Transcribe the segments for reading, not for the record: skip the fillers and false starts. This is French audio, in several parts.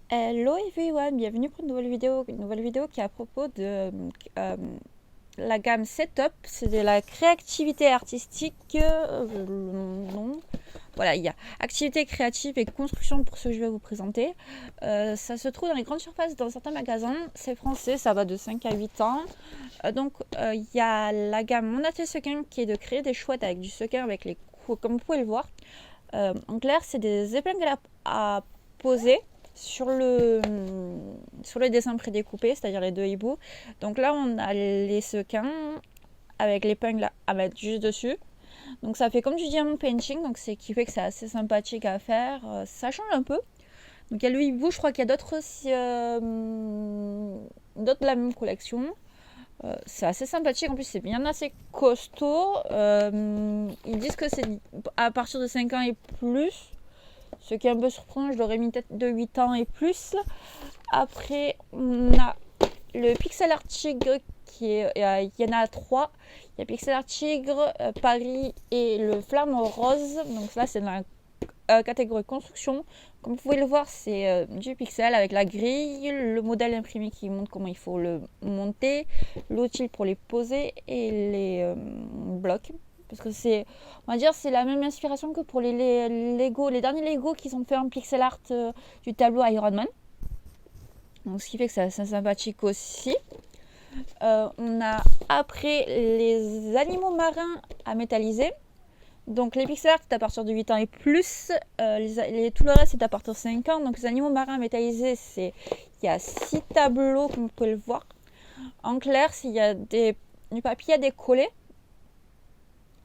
Hello everyone, bienvenue pour une nouvelle vidéo qui est à propos de la gamme Setup, c'est de la créativité artistique, non, voilà, il y a activité créative et construction pour ce que je vais vous présenter. Ça se trouve dans les grandes surfaces dans certains magasins, c'est français, ça va de 5 à 8 ans. Il y a la gamme Mon Atelier Sequin qui est de créer des chouettes avec du sequin avec les coups, comme vous pouvez le voir. En clair, c'est des épingles à poser sur le dessin prédécoupé, c'est-à-dire les deux hiboux. Donc là, on a les sequins avec l'épingle à mettre juste dessus. Donc ça fait comme du diamond painting, donc c'est qui fait que c'est assez sympathique à faire. Ça change un peu. Donc il y a le hibou, je crois qu'il y a d'autres aussi, d'autres de la même collection. C'est assez sympathique, en plus c'est bien assez costaud. Ils disent que c'est à partir de 5 ans et plus. Ce qui est un peu surprenant, je l'aurais mis peut-être de 8 ans et plus. Après, on a le Pixel Art Tigre, il y en a 3. Il y a Pixel Art Tigre, Paris et le Flamme Rose. Donc là, c'est dans la catégorie construction. Comme vous pouvez le voir, c'est du pixel avec la grille, le modèle imprimé qui montre comment il faut le monter, l'outil pour les poser et les blocs. Parce que on va dire, c'est la même inspiration que pour les Lego, les derniers Lego qui sont faits en pixel art du tableau Iron Man. Donc, ce qui fait que c'est assez sympathique aussi. On a après les animaux marins à métalliser. Donc les pixel art c'est à partir de 8 ans et plus, tout le reste c'est à partir de 5 ans. Donc les animaux marins métallisés, il y a 6 tableaux comme vous pouvez le voir. En clair, il y a du papier à décoller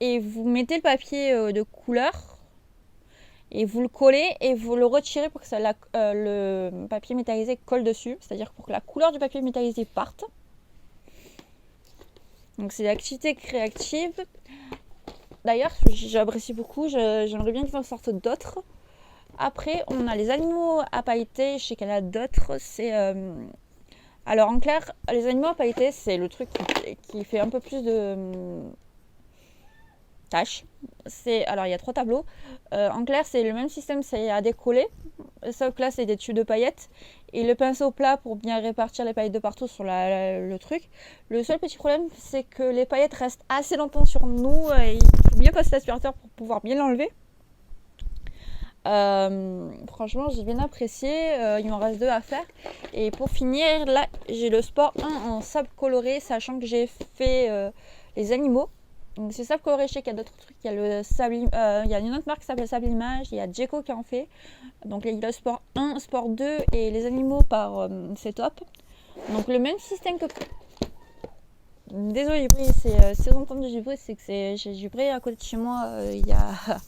et vous mettez le papier de couleur et vous le collez et vous le retirez pour que le papier métallisé colle dessus, c'est-à-dire pour que la couleur du papier métallisé parte. Donc c'est l'activité créative. D'ailleurs, j'apprécie beaucoup, j'aimerais bien qu'ils en sortent d'autres. Après, on a les animaux à pailleter, je sais qu'il y en a d'autres. Alors en clair, les animaux à pailleter, c'est le truc qui fait un peu plus de tâches. Alors il y a 3 tableaux. En clair, c'est le même système, c'est à décoller. Sauf que là, c'est des tubes de paillettes. Et le pinceau plat pour bien répartir les paillettes de partout sur le truc. Le seul petit problème, c'est que les paillettes restent assez longtemps sur nous. Et il faut bien passer l'aspirateur pour pouvoir bien l'enlever. Franchement, j'ai bien apprécié. Il m'en reste 2 à faire. Et pour finir, là, j'ai le sport 1 en sable coloré, sachant que j'ai fait les animaux. Donc, c'est sable coloré, je sais qu'il y a d'autres trucs. Il y a il y a une autre marque qui s'appelle Sable Image. Il y a Djeco qui en fait. Donc, il y a le sport 1, sport 2 et les animaux par Setup. Donc, le même système que. Désolé du bruit, si vous entendez du bruit, c'est que j'ai du bruit à côté de chez moi. Il y a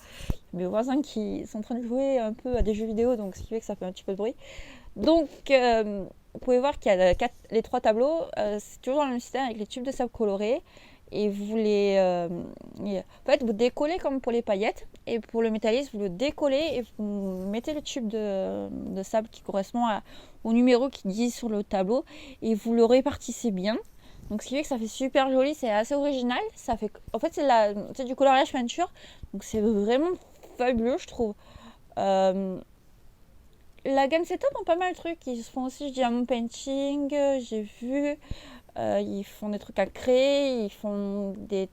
mes voisins qui sont en train de jouer un peu à des jeux vidéo, donc ce qui fait que ça fait un petit peu de bruit. Donc, vous pouvez voir qu'il y a les 3 tableaux. C'est toujours dans le même système avec les tubes de sable colorés. Et vous en fait, vous décollez comme pour les paillettes. Et pour le métallisme, vous le décollez et vous mettez le tube de sable qui correspond au numéro qui dit sur le tableau. Et vous le répartissez bien. Donc ce qui fait que ça fait super joli, c'est assez original. En fait, c'est du coloriage peinture. Donc c'est vraiment fabuleux, je trouve. La gamme Setup ont pas mal de trucs. Ils font aussi du diamond painting, j'ai vu. Ils font des trucs à créer, ils font des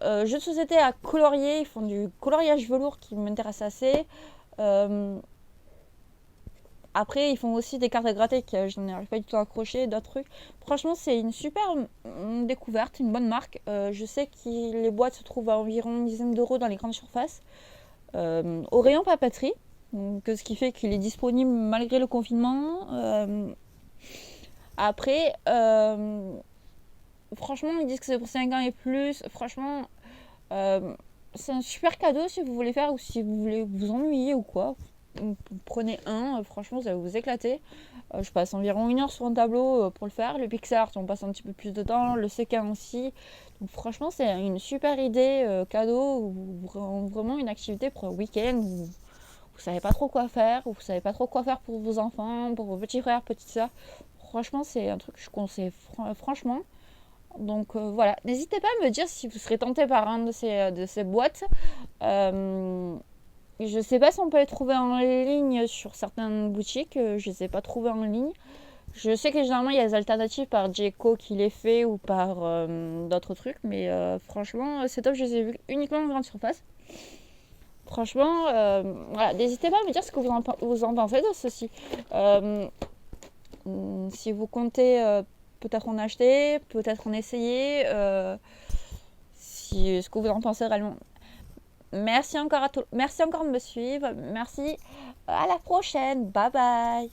jeux de société à colorier, ils font du coloriage velours qui m'intéresse assez. Après, ils font aussi des cartes à gratter que je n'arrive pas du tout à accrocher, d'autres trucs. Franchement, c'est une super découverte, une bonne marque. Je sais que les boîtes se trouvent à environ une dizaine d'euros dans les grandes surfaces. Au rayon papeterie, donc, ce qui fait qu'il est disponible malgré le confinement. Après, franchement, ils disent que c'est pour 5 ans et plus. Franchement, c'est un super cadeau si vous voulez faire ou si vous voulez vous ennuyer ou quoi. Vous prenez un, franchement, ça va vous éclater. Je passe environ 1 heure sur un tableau pour le faire. Le pixel art, on passe un petit peu plus de temps. Le séquin aussi. Donc, franchement, c'est une super idée cadeau ou vraiment une activité pour un week-end où vous savez pas trop quoi faire, ou vous savez pas trop quoi faire pour vos enfants, pour vos petits frères, petites soeurs. Franchement, c'est un truc que je conseille franchement. Donc voilà, n'hésitez pas à me dire si vous serez tenté par un de ces boîtes. Je sais pas si on peut les trouver en ligne sur certaines boutiques. Je les ai pas trouvés en ligne. Je sais que généralement il y a des alternatives par Jeko qui les fait ou par d'autres trucs. Mais franchement, ces tops, je les ai vus uniquement en grande surface. Franchement, voilà, n'hésitez pas à me dire ce que vous en pensez de ceci. Si vous comptez peut-être en acheter, peut-être en essayer, ce que vous en pensez réellement. Merci encore de me suivre. Merci. À la prochaine. Bye bye.